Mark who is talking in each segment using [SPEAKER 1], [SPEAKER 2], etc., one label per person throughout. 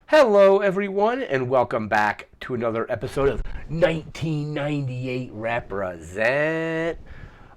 [SPEAKER 1] Hello, everyone, and welcome back to another episode of 1998 Represent.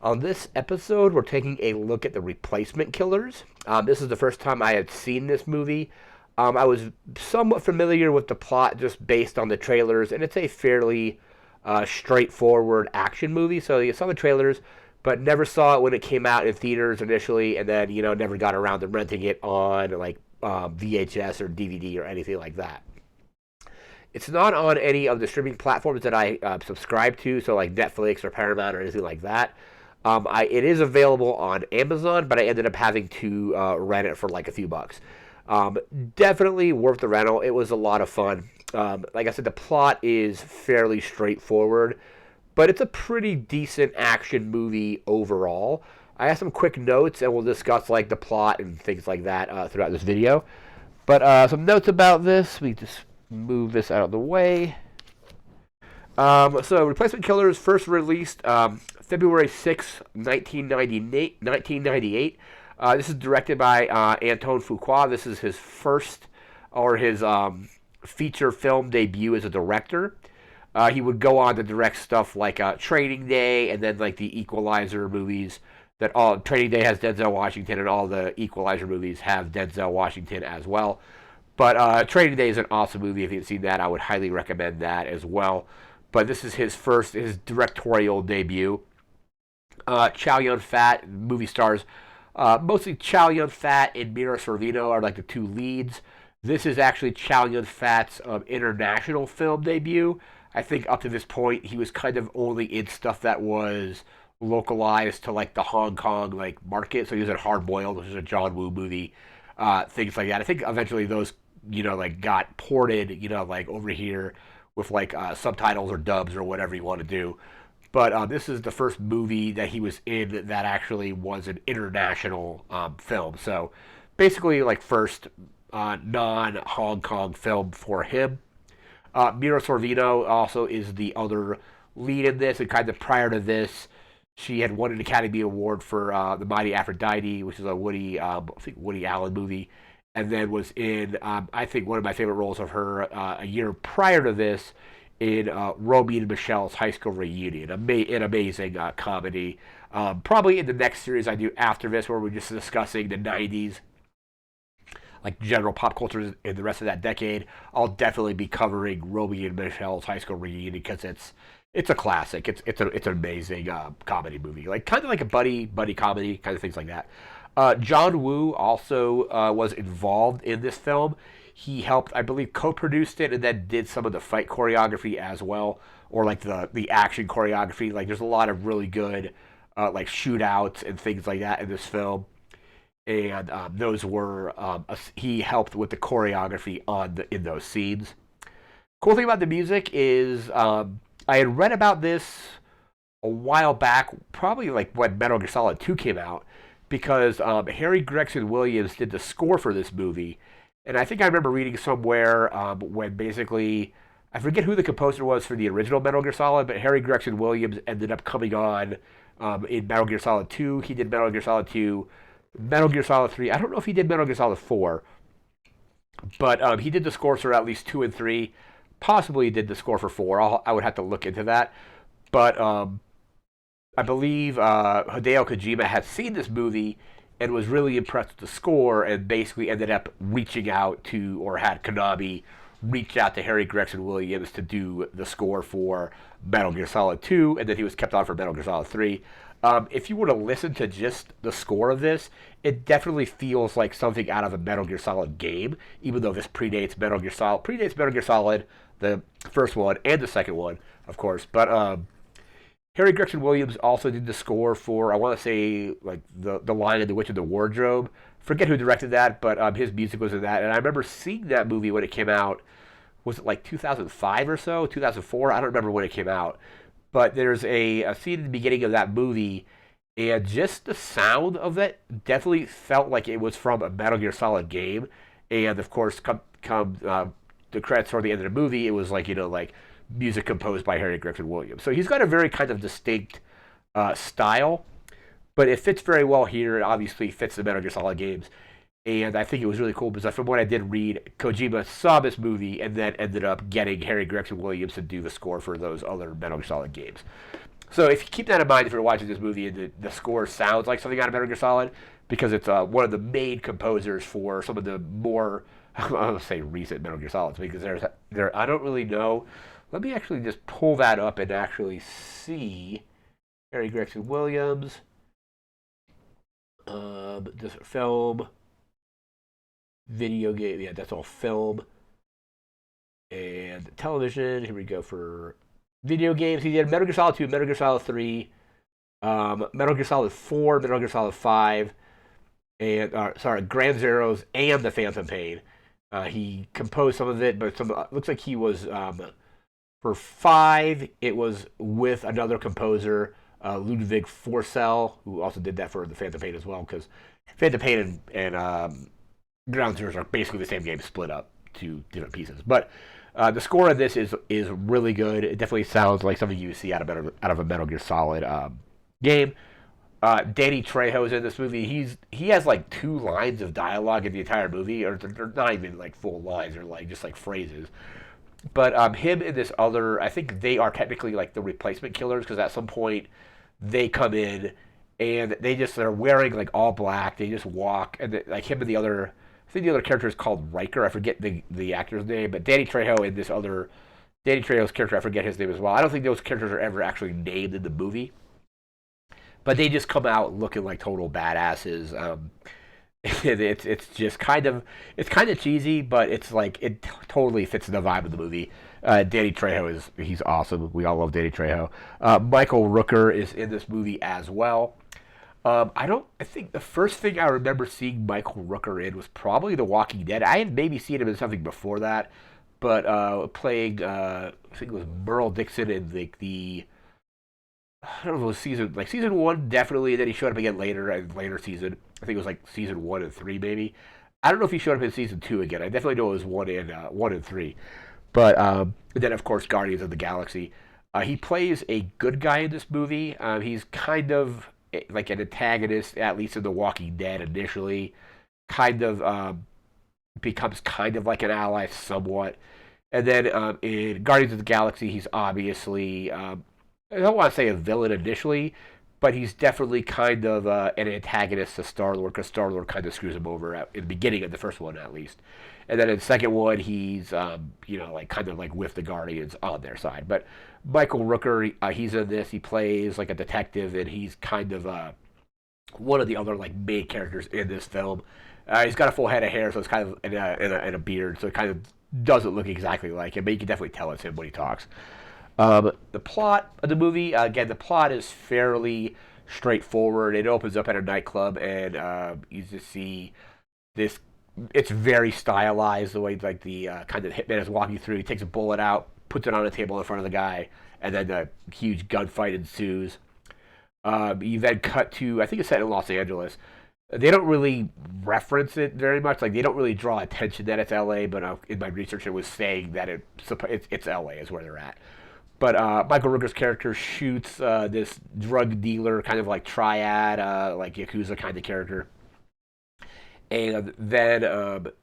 [SPEAKER 1] On this episode, we're taking a look at the Replacement Killers. This is the first time I had seen this movie. I was somewhat familiar with the plot just based on the trailers, and it's a fairly straightforward action movie. So you saw the trailers, but never saw it when it came out in theaters initially, and then never got around to renting it on VHS or DVD or anything like that. It's not on any of the streaming platforms that I subscribe to, so like Netflix or Paramount or anything like that. It is available on Amazon, but I ended up having to rent it for like a few bucks. Definitely worth the rental. It was a lot of fun. Like I said, the plot is fairly straightforward, but it's a pretty decent action movie overall. I have some quick notes, and we'll discuss like the plot and things like that throughout this video. But some notes about this. We just move this out of the way. So, Replacement Killers first released February 6, 1998. This is directed by Antoine Fuqua. This is his first or his feature film debut as a director. He would go on to direct stuff like Training Day and then like the Equalizer movies. That all Training Day has Denzel Washington, and all the Equalizer movies have Denzel Washington as well. But Training Day is an awesome movie. If you've seen that, I would highly recommend that as well. But this is his directorial debut. Chow Yun-fat, movie stars. Mostly Chow Yun-fat and Mira Sorvino are like the two leads. This is actually Chow Yun-fat's international film debut. I think up to this point, he was kind of only in stuff that was localized to like the Hong Kong like market. So he was in Hard Boiled, which is a John Woo movie, things like that. I think eventually those like got ported like over here with like subtitles or dubs or whatever you want to do. But this is the first movie that he was in that actually was an international film. So basically like first non Hong Kong film for him. Mira Sorvino also is the other lead in this, and kind of prior to this, she had won an Academy Award for The Mighty Aphrodite, which is a Woody Allen movie, and then was in, I think, one of my favorite roles of her a year prior to this in Romy and Michelle's High School Reunion, an amazing comedy. Probably in the next series I do after this, where we're just discussing the 90s, like general pop culture in the rest of that decade, I'll definitely be covering Romy and Michelle's High School Reunion because it's a classic. It's an amazing comedy movie, like kind of like a buddy comedy, kind of things like that. John Woo also was involved in this film. He helped, I believe, co-produced it and then did some of the fight choreography as well, or like the action choreography. Like there's a lot of really good like shootouts and things like that in this film, and those were he helped with the choreography in those scenes. Cool thing about the music is I had read about this a while back, probably like when Metal Gear Solid 2 came out, because Harry Gregson-Williams did the score for this movie. And I think I remember reading somewhere when basically, I forget who the composer was for the original Metal Gear Solid, but Harry Gregson-Williams ended up coming on in Metal Gear Solid 2. He did Metal Gear Solid 2, Metal Gear Solid 3. I don't know if he did Metal Gear Solid 4, but he did the scores for at least 2 and 3. Possibly did the score for 4. I would have to look into that. But I believe Hideo Kojima had seen this movie and was really impressed with the score, and basically ended up reaching out to, or had Konami reach out to Harry Gregson-Williams to do the score for Metal Gear Solid 2, and then he was kept on for Metal Gear Solid 3. If you were to listen to just the score of this, it definitely feels like something out of a Metal Gear Solid game, even though this predates Metal Gear Solid, the first one and the second one, of course. But Harry Gregson-Williams also did the score for, I want to say, like the Lion and the Witch and the Wardrobe. Forget who directed that, but his music was in that. And I remember seeing that movie when it came out. Was it like 2005 or so? 2004? I don't remember when it came out. But there's a scene in the beginning of that movie, and just the sound of it definitely felt like it was from a Metal Gear Solid game. And of course, come the credits toward the end of the movie, it was like like music composed by Harry Gregson-Williams. So he's got a very kind of distinct style, but it fits very well here. It obviously fits the Metal Gear Solid games. And I think it was really cool because from what I did read, Kojima saw this movie and then ended up getting Harry Gregson-Williams to do the score for those other Metal Gear Solid games. So if you keep that in mind, if you're watching this movie and the score sounds like something out of Metal Gear Solid, because it's one of the main composers for some of the more, I don't say recent Metal Gear Solids, because I don't really know. Let me actually just pull that up and actually see Harry Gregson-Williams, this film, video game, yeah, that's all film, and television. Here we go for video games. He did Metal Gear Solid 2, Metal Gear Solid 3, Metal Gear Solid 4, Metal Gear Solid 5, and Grand Zeroes and The Phantom Pain. He composed some of it, but some looks like he was for 5. It was with another composer, Ludwig Forsell, who also did that for The Phantom Pain as well, because Phantom Pain and Ground Zeroes are basically the same game split up to different pieces. But the score of this is really good. It definitely sounds like something you see out of a Metal Gear Solid game. Danny Trejo's in this movie. He has like 2 lines of dialogue in the entire movie, or they're not even like full lines, they're like just like phrases. But him and this other, I think they are technically like the replacement killers, because at some point they come in and they're wearing like all black. They just walk, and like him and the other, I think the other character is called Riker. I forget the actor's name, but Danny Trejo and this other, Danny Trejo's character, I forget his name as well. I don't think those characters are ever actually named in the movie, but they just come out looking like total badasses. It's just kind of cheesy, but it's like it totally fits the vibe of the movie. Danny Trejo he's awesome. We all love Danny Trejo. Michael Rooker is in this movie as well. I think the first thing I remember seeing Michael Rooker in was probably The Walking Dead. I had maybe seen him in something before that, but playing I think it was Merle Dixon in the I don't know if it was season 1 definitely, and then he showed up again later season. I think it was like season 1 and 3 maybe. I don't know if he showed up in season 2 again. I definitely know it was 1 and 3. But then of course Guardians of the Galaxy. He plays a good guy in this movie. He's kind of like an antagonist, at least in The Walking Dead initially. Kind of becomes kind of like an ally somewhat. And then in Guardians of the Galaxy, he's obviously I don't want to say a villain initially, but he's definitely kind of an antagonist to Star-Lord, because Star-Lord kind of screws him over in the beginning of the first one, at least. And then in the second one, he's, like kind of like with the Guardians on their side. But Michael Rooker, he's in this. He plays like a detective, and he's kind of one of the other like main characters in this film. He's got a full head of hair, so it's kind of in a beard, so it kind of doesn't look exactly like him, but you can definitely tell it's him when he talks. The plot of the movie, again, the plot is fairly straightforward. It opens up at a nightclub, and you just see this. It's very stylized, the way like the kind of hitman is walking through. He takes a bullet out, puts it on a table in front of the guy, and then a huge gunfight ensues. You then cut to, I think it's set in Los Angeles. They don't really reference it very much. Like, they don't really draw attention that it's L.A., but in my research it was saying that it's L.A. is where they're at. But Michael Rooker's character shoots this drug dealer, kind of like triad, like Yakuza kind of character. And then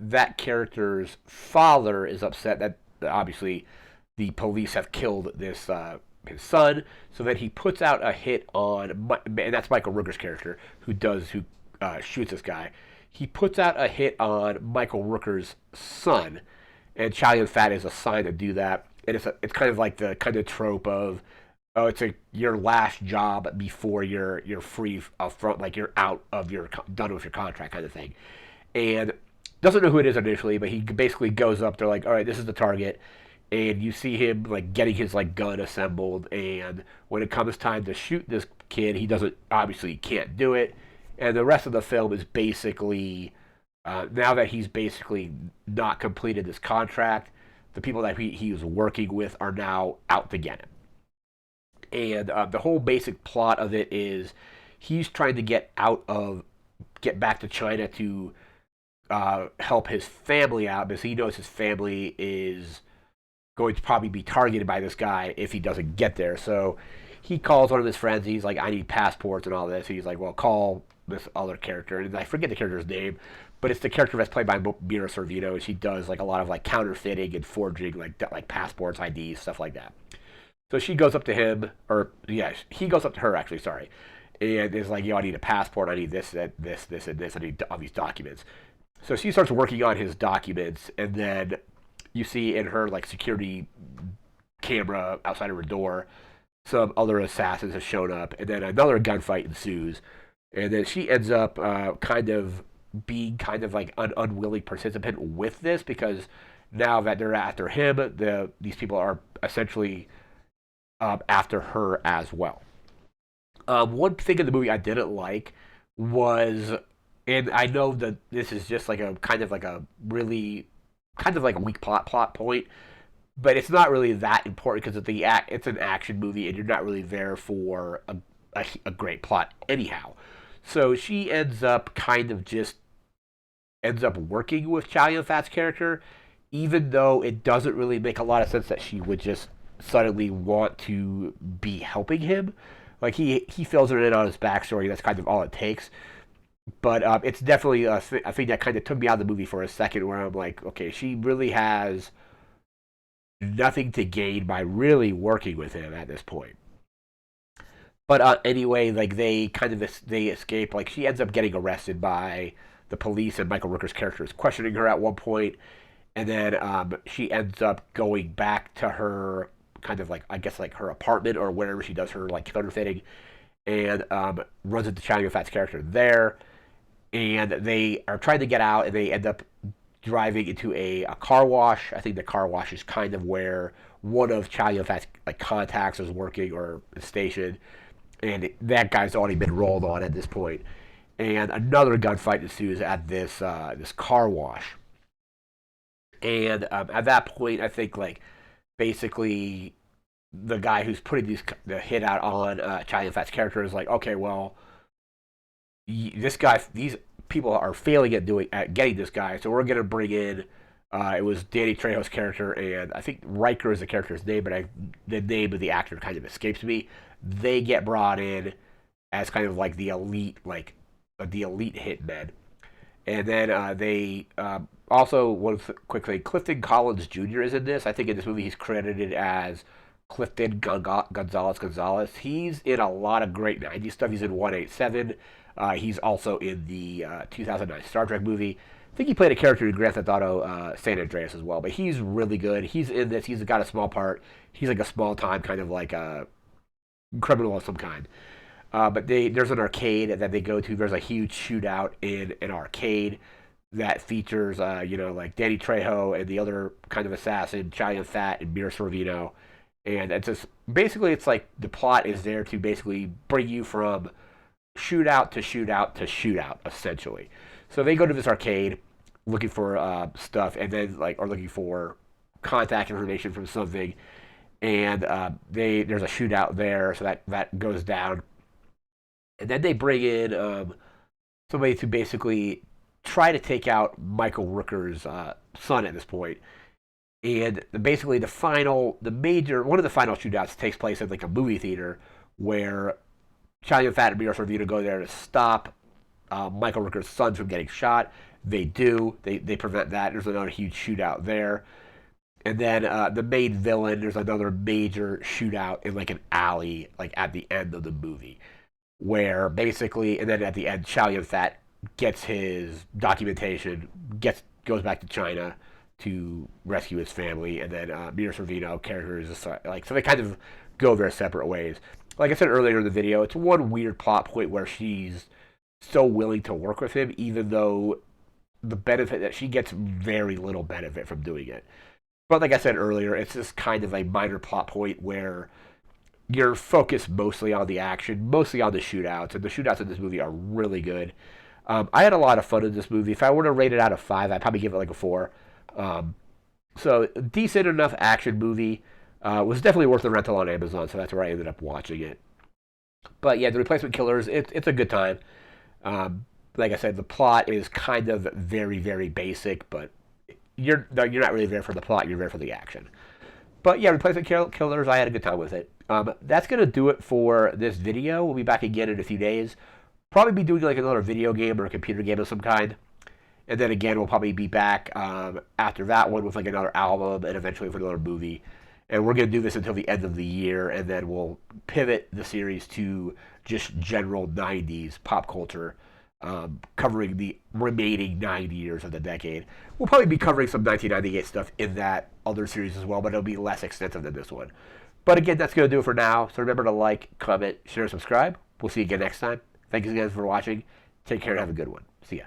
[SPEAKER 1] that character's father is upset that obviously the police have killed this his son. So then he puts out a hit on, and that's Michael Rooker's character who shoots this guy. He puts out a hit on Michael Rooker's son, and Chow Yun-fat is assigned to do that. And it's kind of like the kind of trope of, oh, it's your last job before you're free from, like you're done with your contract kind of thing. And doesn't know who it is initially, but he basically goes up. They're like, all right, this is the target, and you see him like getting his like gun assembled. And when it comes time to shoot this kid, he can't do it. And the rest of the film is basically now that he's basically not completed this contract, the people that he was working with are now out to get him. And the whole basic plot of it is he's trying to get back to China to help his family out, because he knows his family is going to probably be targeted by this guy if he doesn't get there. So he calls one of his friends. He's like, I need passports and all this. He's like, well, call this other character. And I forget the character's name, but it's the character that's played by Mira Sorvino, and she does like a lot of like counterfeiting and forging like passports, IDs, stuff like that. So she goes up to him, or yeah, he goes up to her actually. Sorry, and is like, yo, I need a passport, I need this, that, this, and this, I need all these documents. So she starts working on his documents, and then you see in her like security camera outside of her door, some other assassins have shown up, and then another gunfight ensues, and then she ends up kind of being kind of like an unwilling participant with this because now that they're after him, these people are essentially after her as well. One thing in the movie I didn't like was, and I know that this is just like a kind of like a really kind of like a weak plot point, but it's not really that important because it's an action movie and you're not really there for a great plot anyhow. So she ends up working with Chow Yun-fat's character, even though it doesn't really make a lot of sense that she would just suddenly want to be helping him. Like he fills her in on his backstory. That's kind of all it takes. But it's definitely a thing that kind of took me out of the movie for a second, where I'm like, okay, she really has nothing to gain by really working with him at this point. But anyway, like they escape. Like she ends up getting arrested by the police, and Michael Rooker's character is questioning her at one point, and then she ends up going back to her kind of like, I guess, like her apartment or wherever she does her like counterfeiting, and runs into Chow Yun-fat's character there, and they are trying to get out, and they end up driving into a car wash. I think the car wash is kind of where one of Chow Yun-fat's like contacts is working or is stationed, and that guy's already been rolled on at this point. And another gunfight ensues at this car wash. And at that point, I think like basically the guy who's putting the hit out on Chow Yun-fat's character is like, okay, well, these people are failing at getting this guy, so we're gonna bring in. It was Danny Trejo's character, and I think Riker is the character's name, but the name of the actor kind of escapes me. They get brought in as kind of like the elite hitmen, and then they also, one quick thing, Clifton Collins Jr. is in this. I think in this movie he's credited as Clifton Gonzalez. He's in a lot of great 90s stuff. He's in 187. He's also in the 2009 Star Trek movie. I think he played a character in Grand Theft Auto San Andreas as well, but he's really good. He's in this. He's got a small part. He's like a small time kind of like a criminal of some kind. But there's an arcade that they go to. There's a huge shootout in an arcade that features, like Danny Trejo and the other kind of assassin, Chow Yun-fat and Mira Sorvino. And it's just, basically, it's like the plot is there to basically bring you from shootout to shootout to shootout, essentially. So they go to this arcade looking for stuff, and then or looking for contact information from something, and there's a shootout there, so that goes down, and then they bring in somebody to basically try to take out Michael Rooker's son at this point. And basically, one of the final shootouts takes place at like a movie theater where Chow Yun-fat and Mira Sorvino go there to stop Michael Rooker's son from getting shot. They do. They prevent that. There's another huge shootout there. And then the main villain, there's another major shootout in like an alley, like at the end of the movie, where basically, and then at the end, Chow Yun-fat gets his documentation, goes back to China to rescue his family, and then Mira Sorvino character is just like, so they kind of go their separate ways. Like I said earlier in the video, it's one weird plot point where she's so willing to work with him, even though the benefit that she gets very little benefit from doing it. But like I said earlier, it's just kind of a minor plot point where you're focused mostly on the action, mostly on the shootouts, and the shootouts in this movie are really good. I had a lot of fun in this movie. If I were to rate it out of 5, I'd probably give it like a 4. So decent enough action movie. Was definitely worth the rental on Amazon, so that's where I ended up watching it. But yeah, The Replacement Killers, it's a good time. Like I said, the plot is kind of very, very basic, but you're not really there for the plot, you're there for the action. But yeah, Replacement Killers, I had a good time with it. That's going to do it for this video. We'll be back again in a few days. Probably be doing like another video game or a computer game of some kind. And then again, we'll probably be back after that one with like another album and eventually with another movie. And we're going to do this until the end of the year, and then we'll pivot the series to just general 90s pop culture, covering the remaining 9 years of the decade. We'll probably be covering some 1998 stuff in that other series as well, but it'll be less extensive than this one. But again, that's going to do it for now. So remember to like, comment, share, subscribe. We'll see you again next time. Thank you again for watching. Take care and have a good one. See ya.